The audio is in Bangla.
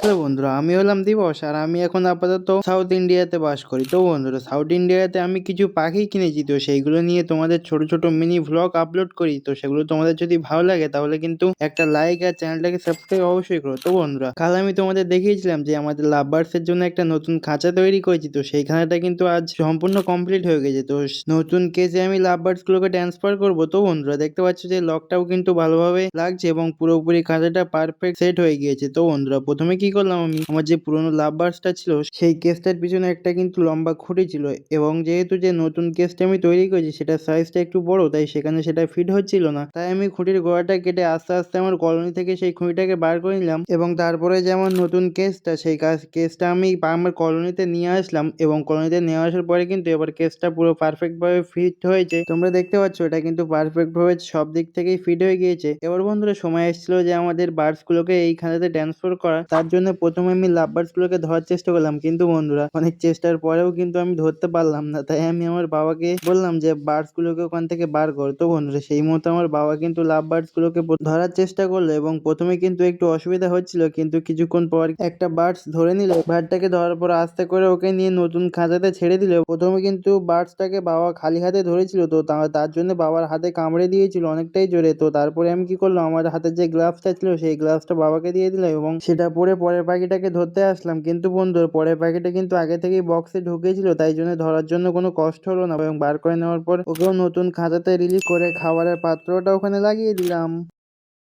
হ্যালো বন্ধুরা, আমি হলাম দিবস আর আমি এখন আপাতত সাউথ ইন্ডিয়াতে বাস করি। তো বন্ধুরা, সাউথ ইন্ডিয়াতে আমি কিছু পাখি কিনেছি, তো সেইগুলো নিয়ে তোমাদের ছোট ছোট মিনি ভ্লগ আপলোড করি। তো সেগুলো তোমাদের যদি ভালো লাগে তাহলে কিন্তু একটা লাইক আর চ্যানেলটাকে সাবস্ক্রাইব অবশ্যই করো। তো বন্ধুরা, কাল আমি তোমাদের দেখিয়েছিলাম যে আমাদের লাভ বার্ডস এর জন্য একটা নতুন খাঁচা তৈরি করেছি। তো সেই খাঁচাটা কিন্তু আজ সম্পূর্ণ কমপ্লিট হয়ে গেছে। তো নতুন কেসে আমি লাভ বার্ডস গুলোকে ট্রান্সফার করবো। তো বন্ধুরা, দেখতে পাচ্ছ যে লকটাও কিন্তু ভালোভাবে লাগছে এবং পুরোপুরি খাঁচাটা পারফেক্ট সেট হয়ে গিয়েছে। তো বন্ধুরা, প্রথমে কি করলাম, আমি আমার যে পুরোনো লাভ বার্ডসটা ছিল সেই কেসটার পিছনে একটা কিন্তু লম্বা খুঁটি ছিল, এবং যেহেতু যে নতুন কেসটা আমি তৈরি করেছি সেটার সাইজটা একটু বড়, তাই সেখানে সেটা ফিট হচ্ছিল না। তাই আমি খুঁটির গোড়াটা কেটে আস্তে আস্তে আমার কলোনি থেকে সেই খুঁটিটাকে বার করে নিলাম, এবং তারপরে যে আমার নতুন কেসটা সেই কেসটা আমি আমার কলোনিতে নিয়ে আসলাম, এবং কলোনিতে নিয়ে আসার পরে কিন্তু এবার কেসটা পুরো পারফেক্ট ভাবে ফিট হয়েছে। তোমরা দেখতে পাচ্ছ এটা কিন্তু পারফেক্ট ভাবে সব দিক থেকেই ফিট হয়ে গিয়েছে। এবার বন্ধুরা, সময় এসেছিল যে আমাদের বার্ডস গুলোকে এইখানেতে ট্রান্সফার করা। তার জন্য প্রথমে আমি লাভ বার্ডস গুলোকে ধরার চেষ্টা করলাম, কিন্তু বন্ধুরা অনেক চেষ্টার পরেও কিন্তু আমি ধরতে পারলাম না। তাই আমি আমার বাবাকে বললাম যে বার্ডস গুলোকে ওখান থেকে বার কর। তো বন্ধুরা, সেই মতো আমার বাবা কিন্তু লাভ বার্ডস গুলোকে ধরার চেষ্টা করলো, এবং প্রথমে কিন্তু একটু অসুবিধা হচ্ছিল, কিন্তু কিছুক্ষণ পর একটা বার্ডস ধরে নিল। বার্ডটাকে ধরার পর আস্তে করে ওকে নিয়ে নতুন খাঁচাতে ছেড়ে দিল। প্রথমে কিন্তু বার্ডসটাকে বাবা খালি হাতে ধরেছিল, তো তার জন্য বাবার হাতে কামড়ে দিয়েছিল অনেকটাই জোরে। তো তারপরে আমি কি করলাম, আমার হাতে যে গ্লাভসটা ছিল সেই গ্লাভসটা বাবাকে দিয়ে দিলাম এবং সেটা পরে পরের পাখিটাকে ধরতে আসলাম। কিন্তু বন্ধু, পরের পাখিটা কিন্তু আগে থেকেই বক্সে ঢুকেছিল, তাই জন্য ধরার জন্য কোনো কষ্ট হলো না, এবং বার করে নেওয়ার পর ওকেও নতুন খাঁচাতে রিলিজ করে খাবারের পাত্রটা ওখানে লাগিয়ে দিলাম।